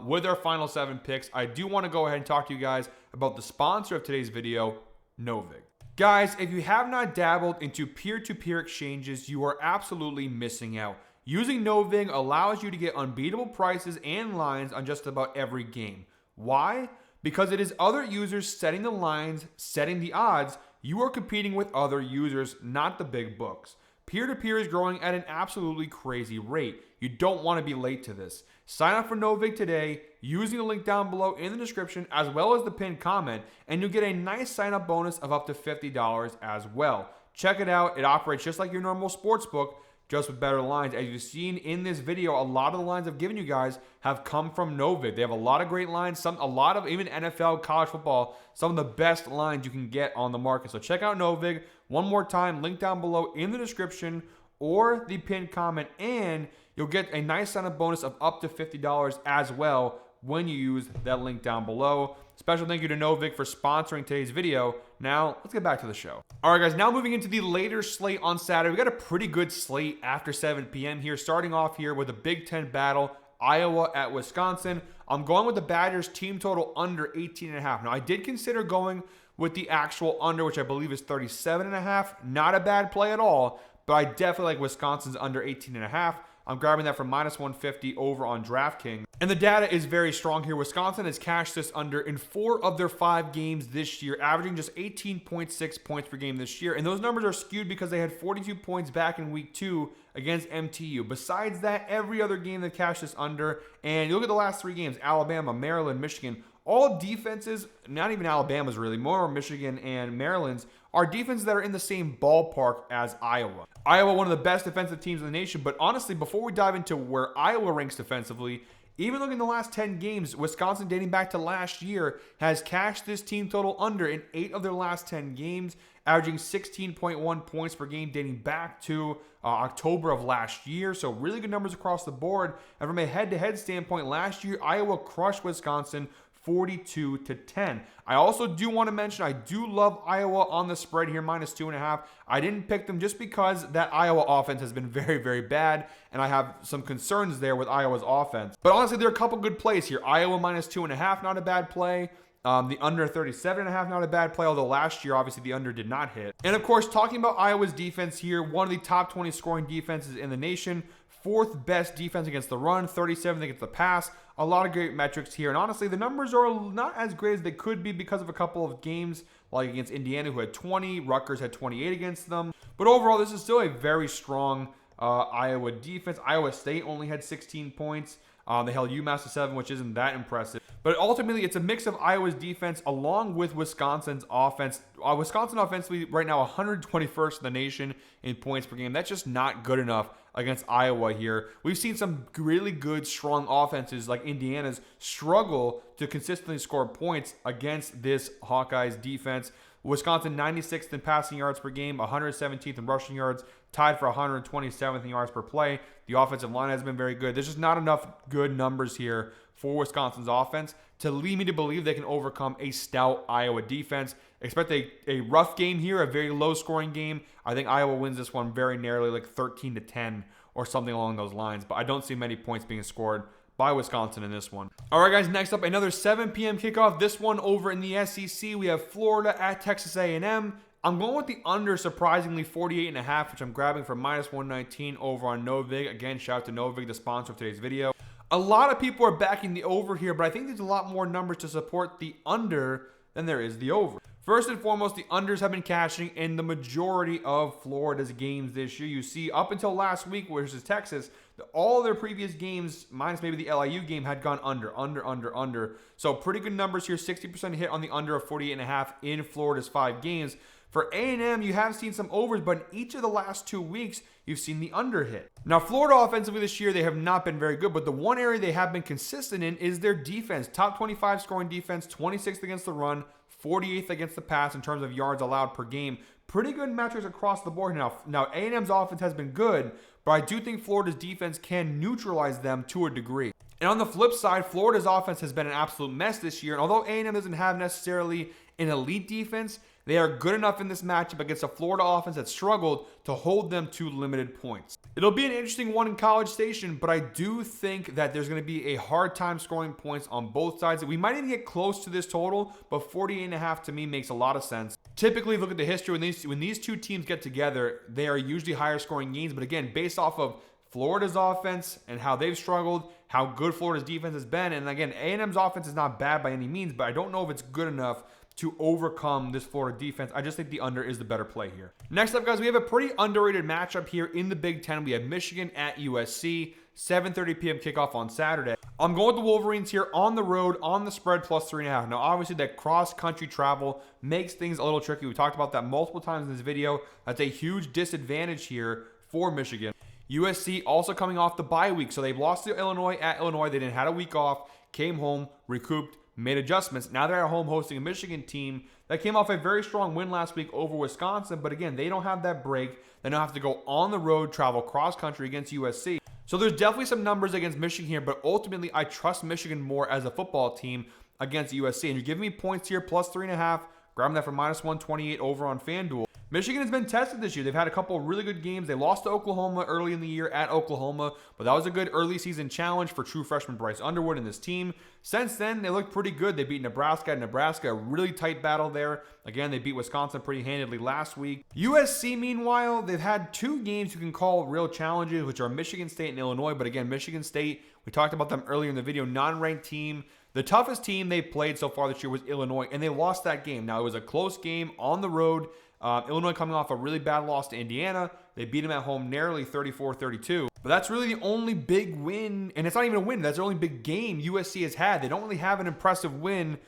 with our final 7 picks, I do want to go ahead and talk to you guys about the sponsor of today's video, Novig. Guys, if you have not dabbled into peer-to-peer exchanges, you are absolutely missing out. Using Novig allows you to get unbeatable prices and lines on just about every game. Why? Because it is other users setting the lines, setting the odds. You are competing with other users, not the big books. Peer-to-peer is growing at an absolutely crazy rate. You don't want to be late to this. Sign up for Novig today using the link down below in the description as well as the pinned comment, and you'll get a nice sign-up bonus of up to $50 as well. Check it out. It operates just like your normal sports book, just with better lines. As you've seen in this video, a lot of the lines I've given you guys have come from Novig. They have a lot of great lines, a lot of even NFL, college football, some of the best lines you can get on the market. So check out Novig. One more time, link down below in the description or the pinned comment, and you'll get a nice sign-up bonus of up to $50 as well when you use that link down below. Special thank you to Novig for sponsoring today's video. Now, let's get back to the show. All right, guys, now moving into the later slate on Saturday. We got a pretty good slate after 7 p.m. here, starting off here with a Big Ten battle, Iowa at Wisconsin. I'm going with the Badgers team total under 18.5. Now, I did consider going with the actual under, which I believe is 37.5. Not a bad play at all, but I definitely like Wisconsin's under 18.5. I'm grabbing that for -150 over on DraftKings. And the data is very strong here. Wisconsin has cashed this under in 4 of their 5 games this year, averaging just 18.6 points per game this year. And those numbers are skewed because they had 42 points back in week 2 against MTU. Besides that, every other game that cashed this under, and you look at the last 3 games, Alabama, Maryland, Michigan, all defenses, not even Alabama's really, more Michigan and Maryland's, are defenses that are in the same ballpark as Iowa. Iowa, one of the best defensive teams in the nation, but honestly, before we dive into where Iowa ranks defensively, even looking at the last 10 games, Wisconsin, dating back to last year, has cashed this team total under in 8 of their last 10 games, averaging 16.1 points per game dating back to October of last year. So really good numbers across the board. And from a head-to-head standpoint, last year, Iowa crushed Wisconsin 42-10. I also do want to mention I do love Iowa on the spread here, -2.5. I didn't pick them just because that Iowa offense has been very, very bad, and I have some concerns there with Iowa's offense. But honestly, there are a couple good plays here. Iowa -2.5, not a bad play. The under 37.5, not a bad play, although last year, obviously, the under did not hit. And of course, talking about Iowa's defense here, one of the top 20 scoring defenses in the nation, 4th best defense against the run, 37th against the pass. A lot of great metrics here. And honestly, the numbers are not as great as they could be because of a couple of games, like against Indiana, who had 20. Rutgers had 28 against them. But overall, this is still a very strong Iowa defense. Iowa State only had 16 points. They held UMass to 7, which isn't that impressive. But ultimately, it's a mix of Iowa's defense along with Wisconsin's offense. Wisconsin offensively right now 121st in the nation in points per game. That's just not good enough against Iowa here. We've seen some really good, strong offenses like Indiana's struggle to consistently score points against this Hawkeyes defense. Wisconsin 96th in passing yards per game, 117th in rushing yards, tied for 127th in yards per play. The offensive line has been very good. There's just not enough good numbers here for Wisconsin's offense to lead me to believe they can overcome a stout Iowa defense. Expect a rough game here, a very low-scoring game. I think Iowa wins this one very narrowly, like 13-10 or something along those lines. But I don't see many points being scored by Wisconsin in this one. All right, guys, next up, another 7 p.m. kickoff. This one over in the SEC. We have Florida at Texas A&M. I'm going with the under, surprisingly, 48.5, which I'm grabbing for -119 over on Novig. Again, shout out to Novig, the sponsor of today's video. A lot of people are backing the over here, but I think there's a lot more numbers to support the under than there is the over. First and foremost, the unders have been cashing in the majority of Florida's games this year. You see, up until last week versus Texas, all their previous games, minus maybe the LIU game, had gone under. So pretty good numbers here, 60% hit on the under of 48.5 in Florida's 5 games. For A&M, you have seen some overs, but in each of the last 2 weeks, you've seen the under hit. Now, Florida offensively this year, they have not been very good, but the one area they have been consistent in is their defense. Top 25 scoring defense, 26th against the run, 48th against the pass in terms of yards allowed per game. Pretty good metrics across the board now. Now, A&M's offense has been good, but I do think Florida's defense can neutralize them to a degree. And on the flip side, Florida's offense has been an absolute mess this year. And although A&M doesn't have necessarily an elite defense, they are good enough in this matchup against a Florida offense that struggled to hold them to limited points. It'll be an interesting one in College Station, but I do think that there's going to be a hard time scoring points on both sides. We might even get close to this total, but 48.5 to me makes a lot of sense. Typically, look at the history. When these two teams get together, they are usually higher scoring games. But again, based off of Florida's offense and how they've struggled, how good Florida's defense has been, and again, A&M's offense is not bad by any means, but I don't know if it's good enough to overcome this Florida defense. I just think the under is the better play here. Next up, guys, we have a pretty underrated matchup here in the Big Ten. We have Michigan at USC, 7:30 p.m. kickoff on Saturday. I'm going with the Wolverines here on the road, on the spread, plus 3.5. Now, obviously, that cross-country travel makes things a little tricky. We talked about that multiple times in this video. That's a huge disadvantage here for Michigan. USC also coming off the bye week, so they've lost to Illinois at Illinois. They didn't had a week off, came home, recouped, made adjustments. Now they're at home hosting a Michigan team that came off a very strong win last week over Wisconsin. But again, they don't have that break. They don't have to go on the road, travel cross-country against USC. So there's definitely some numbers against Michigan here, but ultimately I trust Michigan more as a football team against USC. And you're giving me points here, plus 3.5. Grabbing that for -128 over on FanDuel. Michigan has been tested this year. They've had a couple of really good games. They lost to Oklahoma early in the year at Oklahoma, but that was a good early season challenge for true freshman Bryce Underwood and this team. Since then, they look pretty good. They beat Nebraska at Nebraska, a really tight battle there. Again, they beat Wisconsin pretty handedly last week. USC, meanwhile, they've had 2 games you can call real challenges, which are Michigan State and Illinois. But again, Michigan State, we talked about them earlier in the video, non-ranked team. The toughest team they played so far this year was Illinois, and they lost that game. Now, it was a close game on the road. Illinois coming off a really bad loss to Indiana. They beat them at home narrowly 34-32. But that's really the only big win, and it's not even a win. That's the only big game USC has had. They don't really have an impressive win.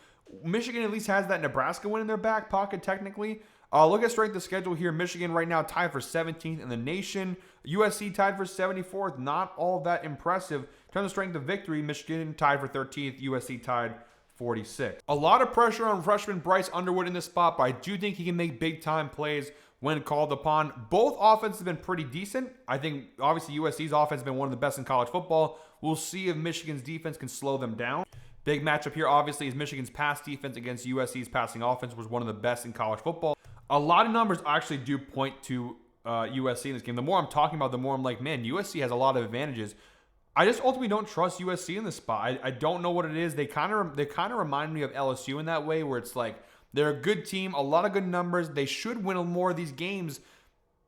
Michigan at least has that Nebraska win in their back pocket, technically. Look at strength of schedule here. Michigan right now tied for 17th in the nation. USC tied for 74th. Not all that impressive. In terms of strength of victory, Michigan tied for 13th. USC tied 46. A lot of pressure on freshman Bryce Underwood in this spot, but I do think he can make big-time plays when called upon. Both offenses have been pretty decent. I think, obviously, USC's offense has been one of the best in college football. We'll see if Michigan's defense can slow them down. Big matchup here, obviously, is Michigan's pass defense against USC's passing offense was one of the best in college football. A lot of numbers actually do point to USC in this game. The more I'm talking about, the more I'm like, man, USC has a lot of advantages. I just ultimately don't trust USC in this spot. I don't know what it is. They kind of remind me of LSU in that way, where it's like they're a good team, a lot of good numbers. They should win more of these games.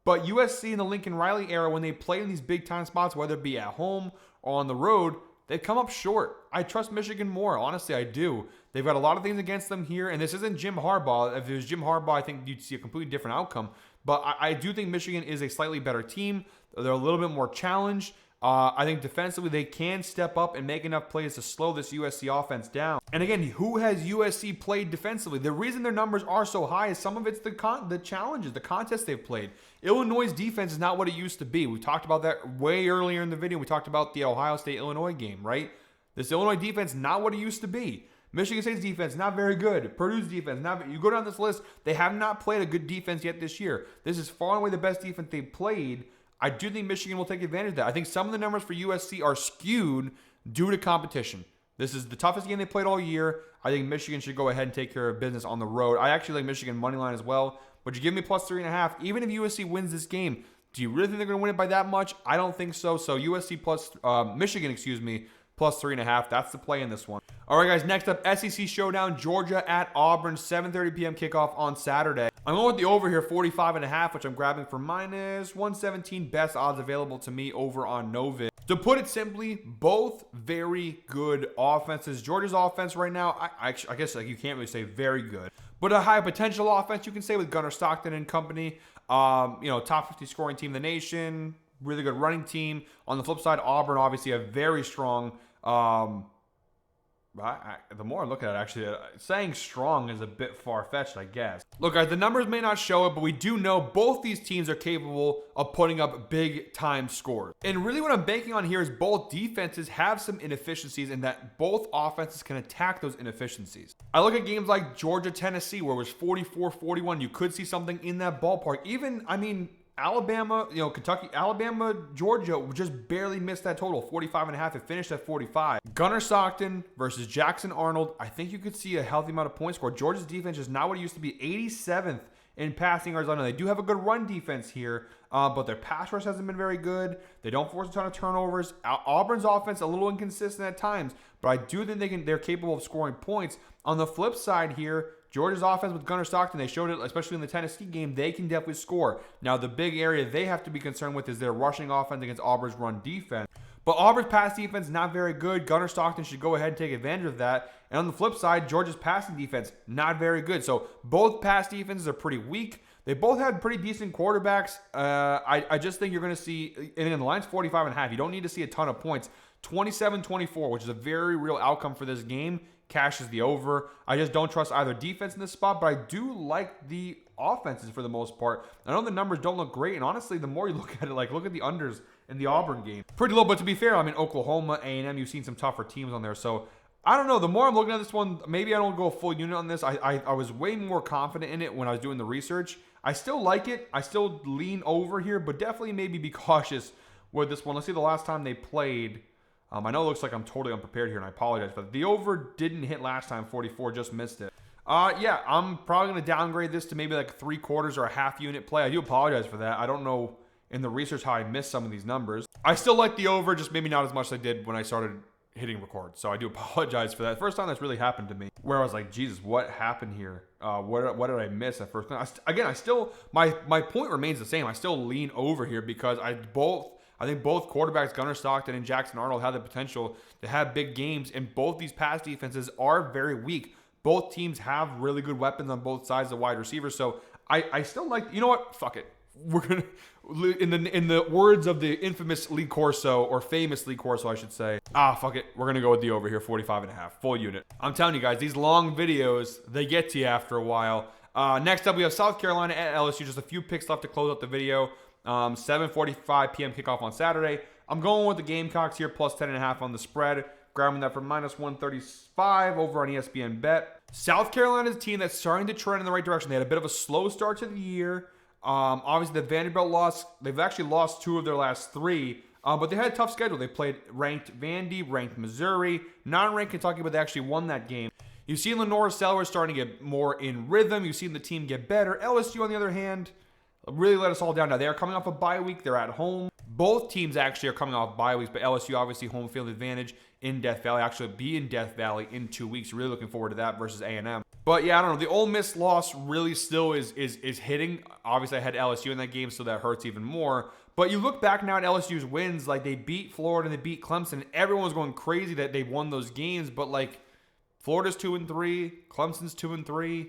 But USC in the Lincoln Riley era, when they play in these big time spots, whether it be at home or on the road, they've come up short. I trust Michigan more. Honestly, I do. They've got a lot of things against them here, and this isn't Jim Harbaugh. If it was Jim Harbaugh, I think you'd see a completely different outcome. But I do think Michigan is a slightly better team. They're a little bit more challenged. I think defensively they can step up and make enough plays to slow this USC offense down. And again, who has USC played defensively? The reason their numbers are so high is some of it's the challenges, the contests they've played. Illinois' defense is not what it used to be. We talked about that way earlier in the video. We talked about the Ohio State-Illinois game, right? This Illinois defense, not what it used to be. Michigan State's defense, not very good. Purdue's defense, you go down this list, they have not played a good defense yet this year. This is far and away the best defense they've played. I do think Michigan will take advantage of that. I think some of the numbers for USC are skewed due to competition. This is the toughest game they played all year. I think Michigan should go ahead and take care of business on the road. I actually like Michigan money line as well. But you give me plus 3.5. Even if USC wins this game, do you really think they're going to win it by that much? I don't think so. So USC plus Michigan, plus 3.5. That's the play in this one. All right, guys. Next up, SEC showdown. Georgia at Auburn. 7:30 p.m. kickoff on Saturday. I'm going with the over here, 45.5, which I'm grabbing for minus 117. Best odds available to me over on Novid. To put it simply, both very good offenses. Georgia's offense right now, I guess like you can't really say very good, but a high potential offense you can say with Gunnar Stockton and company. Top 50 scoring team in the nation, really good running team. On the flip side, Auburn obviously a very strong. The more I look at it, actually, saying strong is a bit far-fetched, I guess. Look, guys, the numbers may not show it, but we do know both these teams are capable of putting up big-time scores. And really what I'm banking on here is both defenses have some inefficiencies and that both offenses can attack those inefficiencies. I look at games like Georgia-Tennessee, where it was 44-41. You could see something in that ballpark. Even, Alabama, Kentucky, Alabama, Georgia just barely missed that total, 45.5. It finished at 45. Gunnar Stockton versus Jackson Arnold. I think you could see a healthy amount of points scored. Georgia's defense is not what it used to be. 87th in passing yards. I know they do have a good run defense here, but their pass rush hasn't been very good. They don't force a ton of turnovers. Auburn's offense a little inconsistent at times, but I do think they're capable of scoring points. On the flip side here, Georgia's offense with Gunnar Stockton, they showed it, especially in the Tennessee game, they can definitely score. Now, the big area they have to be concerned with is their rushing offense against Auburn's run defense. But Auburn's pass defense not very good. Gunnar Stockton should go ahead and take advantage of that. And on the flip side, Georgia's passing defense not very good. So both pass defenses are pretty weak. They both have pretty decent quarterbacks. I just think you're going to see, and again, the line's 45.5. You don't need to see a ton of points. 27-24, which is a very real outcome for this game. Cashes the over. I just don't trust either defense in this spot, but I do like the offenses for the most part. I know the numbers don't look great, and honestly, the more you look at it, look at the unders in the Auburn game. Pretty low, but to be fair, Oklahoma, A&M, you've seen some tougher teams on there, so I don't know. The more I'm looking at this one, maybe I don't go a full unit on this. I was way more confident in it when I was doing the research. I still like it. I still lean over here, but definitely maybe be cautious with this one. Let's see the last time they played. I know it looks like I'm totally unprepared here, and I apologize, but the over didn't hit last time, 44, just missed it. Yeah, I'm probably going to downgrade this to maybe like 3/4 or a half unit play. I do apologize for that. I don't know in the research how I missed some of these numbers. I still like the over, just maybe not as much as I did when I started hitting record. So I do apologize for that. First time that's really happened to me, where I was like, Jesus, what happened here? What did I miss at first? I still, my point remains the same. I still lean over here because I think both quarterbacks, Gunnar Stockton and Jackson Arnold, have the potential to have big games, and both these pass defenses are very weak. Both teams have really good weapons on both sides of the wide receiver, so I still like, you know what? Fuck it. We're gonna, in the words of the infamous Lee Corso, or famous Lee Corso, I should say. Fuck it. We're gonna go with the over here, 45.5, full unit. I'm telling you guys, these long videos, they get to you after a while. Next up, we have South Carolina at LSU. Just a few picks left to close out the video. 7:45 p.m. kickoff on Saturday. I'm going with the Gamecocks here, plus 10.5 on the spread. Grabbing that for minus 135 over on ESPN Bet. South Carolina's a team that's starting to trend in the right direction. They had a bit of a slow start to the year. Obviously, the Vanderbilt loss, they've actually lost 2 of their last 3. But they had a tough schedule. They played ranked Vandy, ranked Missouri, non-ranked Kentucky, but they actually won that game. You've seen Lenore Sellers starting to get more in rhythm. You've seen the team get better. LSU, on the other hand, really let us all down. Now, they are coming off a bye week. They're at home. Both teams actually are coming off bye weeks, but LSU obviously home field advantage in Death Valley. Actually be in Death Valley in 2 weeks. Really looking forward to that versus A&M. But yeah, I don't know. The Ole Miss loss really still is hitting. Obviously, I had LSU in that game, so that hurts even more. But you look back now at LSU's wins, they beat Florida and they beat Clemson. Everyone was going crazy that they won those games, but Florida's 2-3, Clemson's 2-3.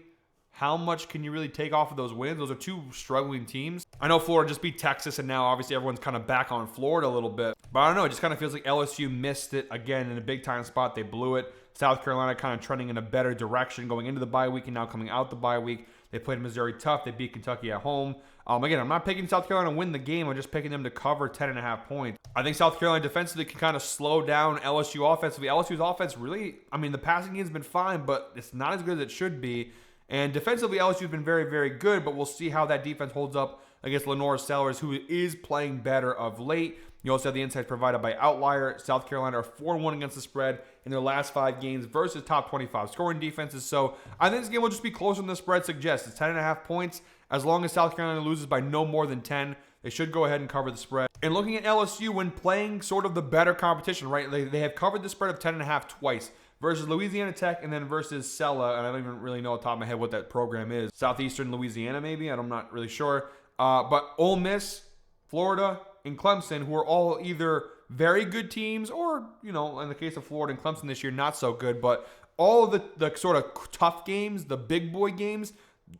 How much can you really take off of those wins? Those are 2 struggling teams. I know Florida just beat Texas, and now obviously everyone's kind of back on Florida a little bit. But I don't know. It just kind of feels like LSU missed it again in a big-time spot. They blew it. South Carolina kind of trending in a better direction going into the bye week and now coming out the bye week. They played Missouri tough. They beat Kentucky at home. Again, I'm not picking South Carolina to win the game. I'm just picking them to cover 10.5 points. I think South Carolina defensively can kind of slow down LSU offensively. LSU's offense really, the passing game's been fine, but it's not as good as it should be. And defensively, LSU's been very, very good, but we'll see how that defense holds up against Lenore Sellers, who is playing better of late. You also have the insights provided by Outlier. South Carolina are 4-1 against the spread in their last 5 games versus top 25 scoring defenses. So I think this game will just be closer than the spread suggests. It's 10.5 points. As long as South Carolina loses by no more than 10, they should go ahead and cover the spread. And looking at LSU when playing sort of the better competition, right? They have covered the spread of 10.5 twice versus Louisiana Tech and then versus Sella. And I don't even really know off the top of my head what that program is. Southeastern Louisiana, maybe? I'm not really sure. But Ole Miss, Florida, and Clemson, who are all either very good teams or, in the case of Florida and Clemson this year, not so good. But all of the sort of tough games, the big boy games,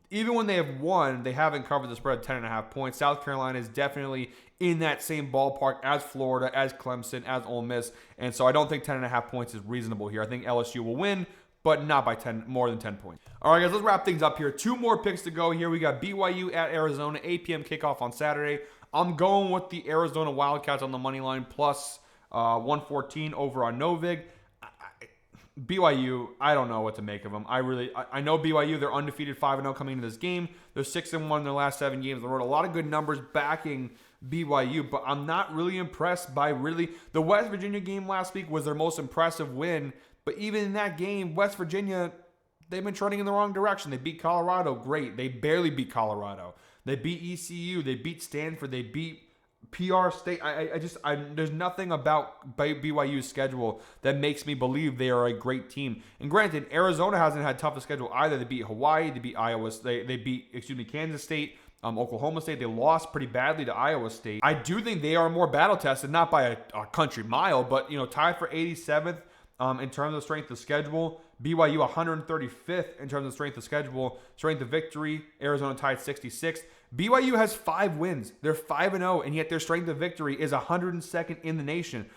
even when they have won, they haven't covered the spread of 10.5 points. South Carolina is definitely in that same ballpark as Florida, as Clemson, as Ole Miss. And so I don't think 10.5 points is reasonable here. I think LSU will win, but not by more than 10 points. All right, guys, let's wrap things up here. 2 more picks to go here. We got BYU at Arizona, 8 p.m. kickoff on Saturday. I'm going with the Arizona Wildcats on the money line plus 114 over on Novig. BYU, I don't know what to make of them. I know BYU, they're undefeated 5-0 coming into this game. They're 6-1 in their last 7 games. They wrote a lot of good numbers backing BYU, but I'm not really impressed by the West Virginia game last week was their most impressive win. But even in that game, West Virginia, they've been trending in the wrong direction. They beat Colorado, great. They barely beat Colorado. They beat ECU. They beat Stanford. They beat PR State. There's nothing about BYU's schedule that makes me believe they are a great team. And granted, Arizona hasn't had toughest schedule either. They beat Hawaii. They beat Iowa. They beat Kansas State. Oklahoma State. They lost pretty badly to Iowa State. I do think they are more battle tested, not by a country mile, but tied for 87th. In terms of strength of schedule, BYU 135th in terms of strength of schedule. Strength of victory, Arizona tied 66th. BYU has 5 wins. They're 5-0, and yet their strength of victory is 102nd in the nation.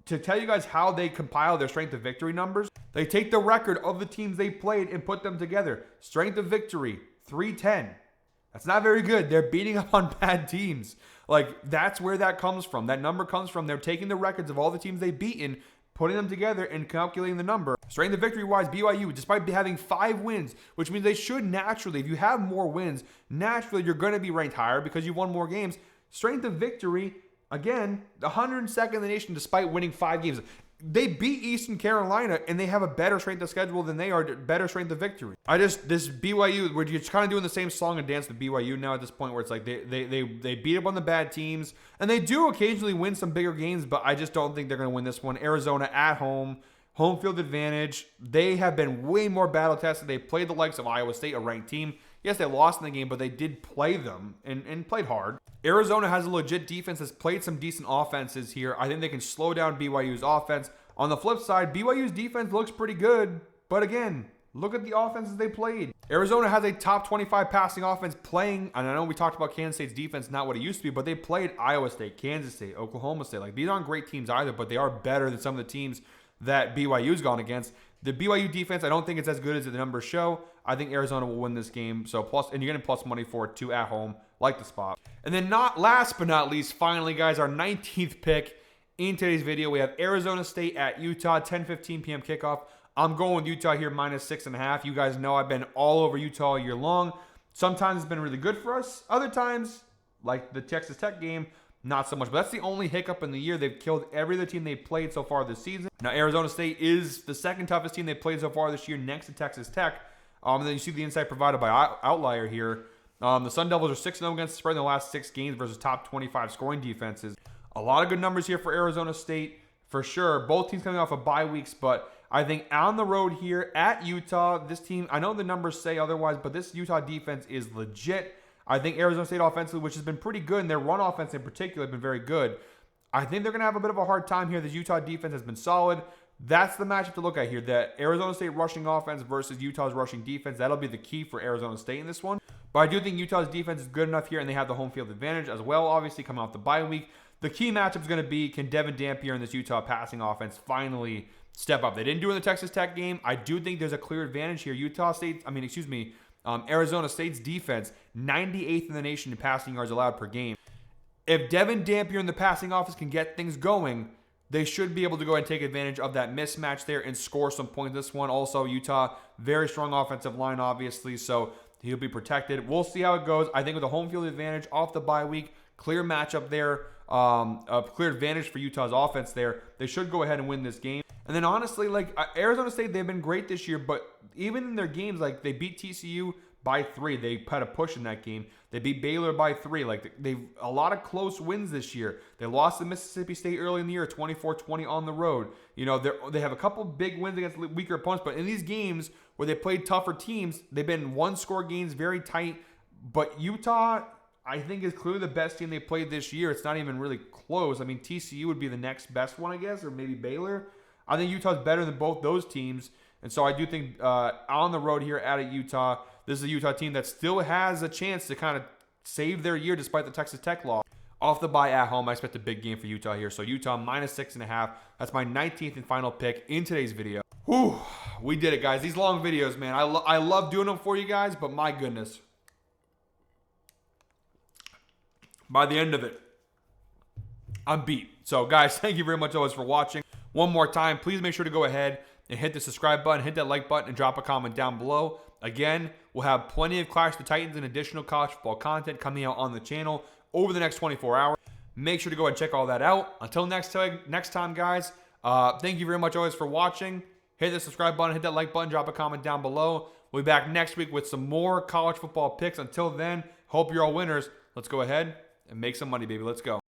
To tell you guys how they compile their strength of victory numbers, they take the record of the teams they played and put them together. Strength of victory, 310. That's not very good. They're beating up on bad teams. That's where that comes from. That number comes from. They're taking the records of all the teams they've beaten, putting them together and calculating the number. Strength of victory-wise, BYU, despite having 5 wins, which means they should naturally, if you have more wins, naturally you're going to be ranked higher because you've won more games. Strength of victory, again, 102nd in the nation despite winning 5 games. They beat Eastern Carolina, and they have a better strength of schedule than they are, better strength of victory. This BYU, we're just kind of doing the same song and dance with BYU now at this point where it's like they beat up on the bad teams, and they do occasionally win some bigger games, but I just don't think they're going to win this one. Arizona at home, home field advantage. They have been way more battle tested. They played the likes of Iowa State, a ranked team. Yes, they lost in the game, but they did play them and played hard. Arizona has a legit defense, has played some decent offenses here. I think they can slow down BYU's offense. On the flip side, BYU's defense looks pretty good, but again, look at the offenses they played. Arizona has a top 25 passing offense playing, and I know we talked about Kansas State's defense, not what it used to be, but they played Iowa State, Kansas State, Oklahoma State. These aren't great teams either, but they are better than some of the teams that BYU's gone against. The BYU defense, I don't think it's as good as the numbers show. I think Arizona will win this game. So and you're getting plus money for it too at home, like the spot. And then last but not least, finally, guys, our 19th pick in today's video. We have Arizona State at Utah, 10:15 p.m. kickoff. I'm going with Utah here, minus 6.5. You guys know I've been all over Utah all year long. Sometimes it's been really good for us. Other times, like the Texas Tech game, not so much. But that's the only hiccup in the year. They've killed every other team they've played so far this season. Now, Arizona State is the second toughest team they've played so far this year, next to Texas Tech. And then you see the insight provided by Outlier here. The Sun Devils are 6-0 against the spread in the last 6 games versus top 25 scoring defenses. A lot of good numbers here for Arizona State, for sure. Both teams coming off of bye weeks, but I think on the road here at Utah, this team, I know the numbers say otherwise, but this Utah defense is legit. I think Arizona State offensively, which has been pretty good, and their run offense in particular has been very good. I think they're going to have a bit of a hard time here. This Utah defense has been solid. That's the matchup to look at here. That Arizona State rushing offense versus Utah's rushing defense. That'll be the key for Arizona State in this one. But I do think Utah's defense is good enough here, and they have the home field advantage as well, obviously, coming off the bye week. The key matchup is going to be, can Devin Dampier and this Utah passing offense finally step up. They didn't do it in the Texas Tech game. I do think there's a clear advantage here. Arizona State's defense, 98th in the nation in passing yards allowed per game. If Devin Dampier in the passing office can get things going, they should be able to go ahead and take advantage of that mismatch there and score some points this one. Also, Utah, very strong offensive line, obviously, so he'll be protected. We'll see how it goes. I think with the home field advantage off the bye week, clear matchup there, a clear advantage for Utah's offense there. They should go ahead and win this game. And then honestly, like Arizona State, they've been great this year, but even in their games, like they beat TCU by 3. They had a push in that game. They beat Baylor by 3. Like they've a lot of close wins this year. They lost to Mississippi State early in the year, 24-20 on the road. You know, they have a couple big wins against weaker opponents, but in these games where they played tougher teams, they've been one-score games, very tight. But Utah, I think, is clearly the best team they played this year. It's not even really close. I mean, TCU would be the next best one, I guess, or maybe Baylor. I think Utah's better than both those teams. And so I do think on the road here at Utah, this is a Utah team that still has a chance to kind of save their year despite the Texas Tech loss. Off the bye at home, I expect a big game for Utah here. So Utah -6.5. That's my 19th and final pick in today's video. Whew, we did it, guys. These long videos, man. I love doing them for you guys, but my goodness. By the end of it, I'm beat. So, guys, thank you very much always for watching. One more time, please make sure to go ahead and hit the subscribe button, hit that like button, and drop a comment down below. Again, we'll have plenty of Clash of the Titans and additional college football content coming out on the channel over the next 24 hours. Make sure to go ahead and check all that out. Until next time, guys, thank you very much always for watching. Hit the subscribe button, hit that like button, drop a comment down below. We'll be back next week with some more college football picks. Until then, hope you're all winners. Let's go ahead and make some money, baby. Let's go.